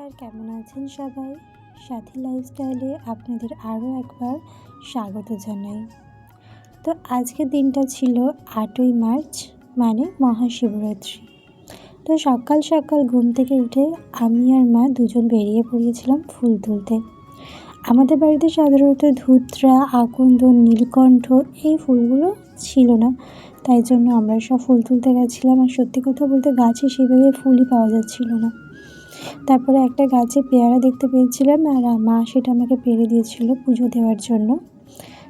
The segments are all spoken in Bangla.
নমস্কার, কেমন আছেন সবাই? সাথী লাইফস্টাইলে আপনাদের আরও একবার স্বাগত জানাই। তো আজকের দিনটা ছিল 8ই মার্চ, মানে মহাশিবরাত্রি। তো সকাল সকাল ঘুম থেকে উঠে আমি আর মা দুজন বেরিয়ে পড়িয়েছিলাম ফুল তুলতে। আমাদের বাড়িতে সাধারণত ধুতরা, আকন্দ, নীলকণ্ঠ এই ফুলগুলো ছিল না, তাই জন্য আমরা সব ফুল তুলতে গেছিলাম। আর সত্যি কথা বলতে গাছে সেভাবে ফুলই পাওয়া যাচ্ছিল না। তারপরে একটা গাছে পেয়ারা দেখতে পেয়েছিলাম, আর মা সেটা আমাকে পেড়ে দিয়েছিল পুজো দেওয়ার জন্য।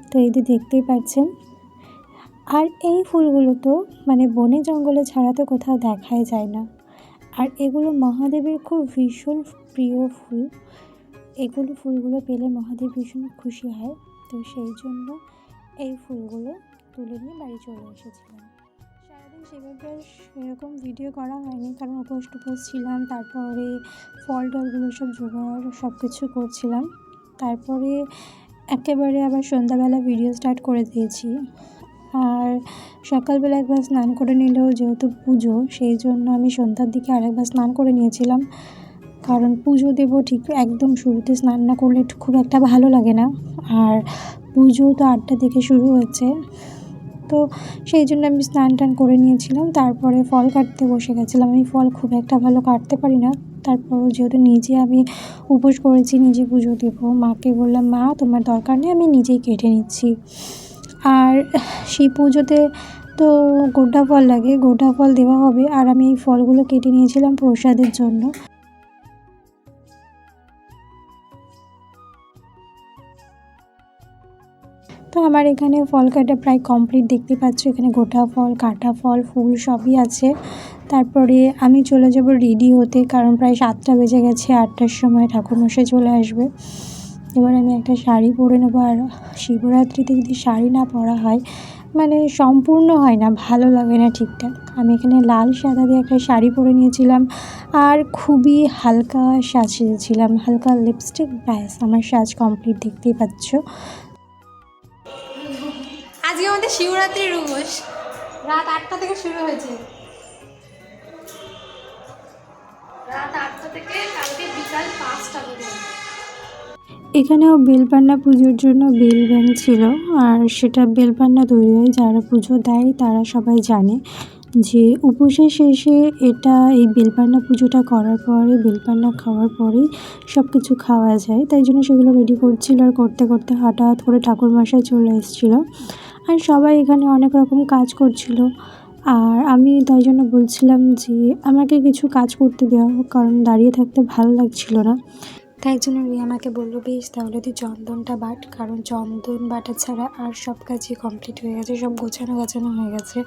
তো এই যে দেখতেই পাচ্ছেন। আর এই ফুলগুলো তো মানে বনে জঙ্গলে ছাড়া তো কোথাও দেখাই যায় না। আর এগুলো মহাদেবের খুব ভীষণ প্রিয় ফুল। ফুলগুলো পেলে মহাদেব ভীষণ খুশি হয়। তো সেই জন্য এই ফুলগুলো তুলে নিয়ে বাড়ি চলে এসেছিলাম। সারাদিন সেভাবে সেরকম ভিডিও করা হয়নি, কারণ উপোস ছিলাম। তারপরে ফল টলগুলো সব জোগাড় সব কিছু করছিলাম। তারপরে একেবারে আবার সন্ধ্যাবেলা ভিডিও স্টার্ট করে দিয়েছি। আর সকালবেলা একবার স্নান করে নিলেও যেহেতু পুজো, সেই জন্য আমি সন্ধ্যার দিকে আরেকবার স্নান করে নিয়েছিলাম। কারণ পুজো দেবো ঠিক একদম শুরুতে স্নান না করলে খুব একটা ভালো লাগে না। আর পুজো তো 8টা থেকে শুরু হচ্ছে, তো সেই জন্য আমি স্নান টান করে নিয়েছিলাম। তারপরে ফল কাটতে বসে গেছিলাম। আমি ফল খুব একটা ভালো কাটতে পারি না, তারপরও যেহেতু নিজে আমি উপোস করেছি, নিজে পুজো দেবো, মাকে বললাম মা তোমার দরকার নেই, আমি নিজেই কেটে নিচ্ছি। আর সেই পুজোতে তো গোটা ফল লাগে, গোটা ফল দেওয়া হবে। আর আমি এই ফলগুলো কেটে নিয়েছিলাম প্রসাদের জন্য। তো আমার এখানে ফল কাটা প্রায় কমপ্লিট, দেখতে পাচ্ছ এখানে গোটা ফল, কাটা ফল, ফুল সবই আছে। তারপরে আমি চলে যাব রেডি হতে, কারণ প্রায় 7টা বেজে গেছে। 8টার সময় ঠাকুরমশাই চলে আসবে। এবার আমি একটা শাড়ি পরে নেবো। আর শিবরাত্রিতে যদি শাড়ি না পরা হয় মানে সম্পূর্ণ হয় না, ভালো লাগে না ঠিকঠাক। আমি এখানে লাল সাদা দিয়ে একটা শাড়ি পরে নিয়েছিলাম, আর খুবই হালকা সাজিয়েছিলাম, হালকা লিপস্টিক, ব্যাস আমার সাজ কমপ্লিট, দেখতেই পাচ্ছ। আজকে আমাদের শিবরাত্রির উপোস রাত 8টা থেকে শুরু হয়েছে। রাত 8টা থেকে কালকে বিকাল 5টা পর্যন্ত। এখানেও বেলপান্না পুজোর জন্য বেল ব্যাং ছিল, আর সেটা বেলপান্না তৈরি হয়। যারা পুজো দেয় তারা সবাই জানে যে উপোসের শেষে এই বেলপান্না পুজোটা করার পরে, বেলপান্না খাওয়ার পরেই সব কিছু খাওয়া যায়। তাই জন্য সেগুলো রেডি করছিল। আর করতে করতে হঠাৎ করে ঠাকুরমশাই চলে এসেছিলো, আর সবাই এখানে অনেক রকম কাজ করছিল। আর আমি তাই জন্য বলছিলাম যে আমাকে কিছু কাজ করতে দেওয়া হোক, কারণ দাঁড়িয়ে থাকতে ভালো লাগছিল না। তাই জন্য রিয়া আমাকে বললো বেশ তাহলে তুই চন্দনটা বাট, কারণ চন্দন বাটা ছাড়া আর সব কাজই কমপ্লিট হয়ে গেছে, সব গোছানো হয়ে গেছে।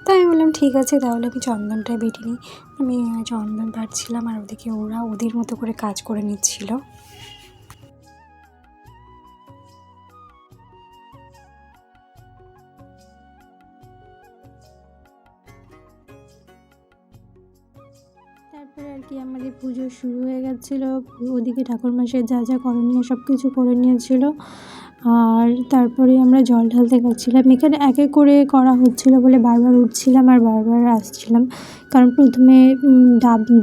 তাই আমি বললাম ঠিক আছে তাহলে আমি চন্দনটাই বেটে নিই। আমি চন্দন বাটছিলাম, আর ওদিকে ওরা ওদের মতো করে কাজ করে নিচ্ছিল। তারপরে আর কি আমাদের পুজো শুরু হয়ে গেছিলো। ওদিকে ঠাকুরমশাই যা যা করণীয় সব কিছু করে নিয়েছিল। আর তারপরে আমরা জল ঢালতে গেছিলাম। এখানে এক এক করে করা হচ্ছিলো বলে বারবার উঠছিলাম আর বারবার আসছিলাম, কারণ প্রথমে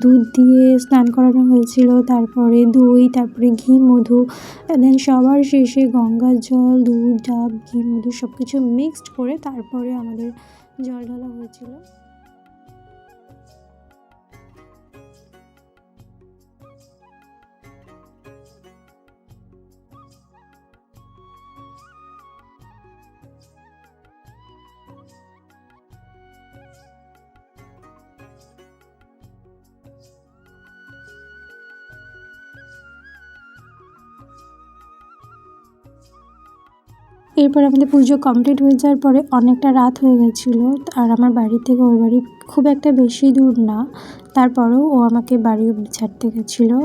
দুধ দিয়ে স্নান করানো হয়েছিল, তারপরে দই, তারপরে ঘি, মধু, দেন সবার শেষে গঙ্গার জল, দুধ, ডাব, ঘি, মধু সব কিছু মিক্সড করে তারপরে আমাদের জল ঢালা হয়েছিল। এরপর আমাদের পুজো কমপ্লিট হয়ে যাওয়ার পরে অনেকটা রাত হয়ে গেছিলো। আর আমার বাড়ি থেকে ওর বাড়ি খুব একটা বেশি দূর না, তারপরেও ও আমাকে বাড়ি অবধি ছাড়তে গেছিলো।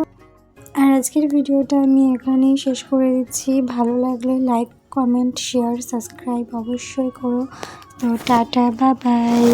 আর আজকের ভিডিওটা আমি এখানেই শেষ করে দিচ্ছি। ভালো লাগলে লাইক, কমেন্ট, শেয়ার, সাবস্ক্রাইব অবশ্যই করো। তো টাটা, বাই বাই।